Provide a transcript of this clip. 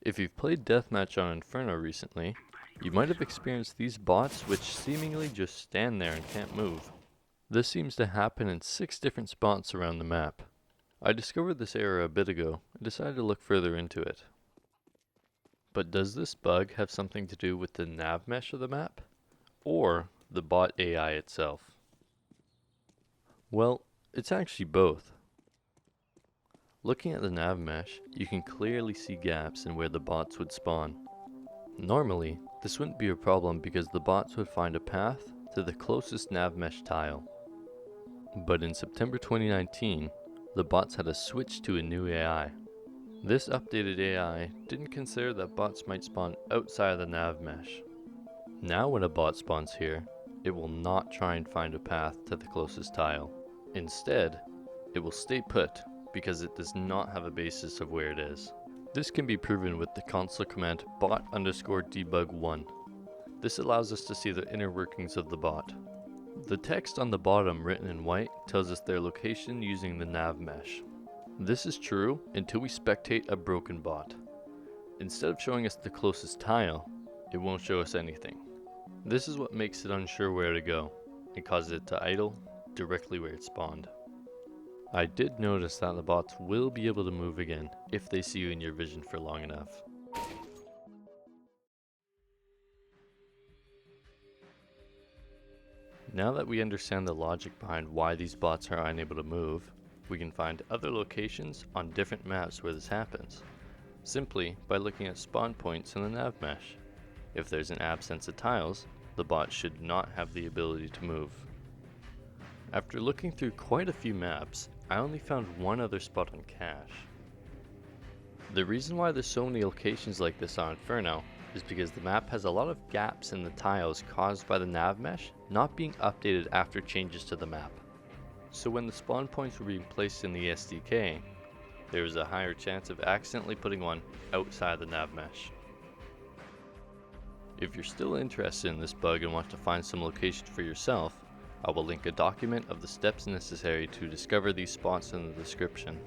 If you've played deathmatch on Inferno recently, you might have experienced these bots which seemingly just stand there and can't move. This seems to happen in 6 different spots around the map. I discovered this error a bit ago and decided to look further into it. But does this bug have something to do with the nav mesh of the map? Or the bot AI itself? Well, it's actually both. Looking at the nav mesh, you can clearly see gaps in where the bots would spawn. Normally, this wouldn't be a problem because the bots would find a path to the closest nav mesh tile. But in September 2019, the bots had a switch to a new AI. This updated AI didn't consider that bots might spawn outside of the nav mesh. Now when a bot spawns here, it will not try and find a path to the closest tile. Instead, it will stay put because it does not have a basis of where it is. This can be proven with the console command bot_debug1. This allows us to see the inner workings of the bot. The text on the bottom written in white tells us their location using the nav mesh. This is true until we spectate a broken bot. Instead of showing us the closest tile, it won't show us anything. This is what makes it unsure where to go and causes it to idle directly where it spawned. I did notice that the bots will be able to move again if they see you in your vision for long enough. Now that we understand the logic behind why these bots are unable to move, we can find other locations on different maps where this happens, simply by looking at spawn points in the nav mesh. If there's an absence of tiles, the bot should not have the ability to move. After looking through quite a few maps, I only found one other spot on cache. The reason why there's so many locations like this on Inferno is because the map has a lot of gaps in the tiles caused by the nav mesh not being updated after changes to the map. So when the spawn points were being placed in the SDK, there was a higher chance of accidentally putting one outside the nav mesh. If you're still interested in this bug and want to find some location for yourself, I will link a document of the steps necessary to discover these spots in the description.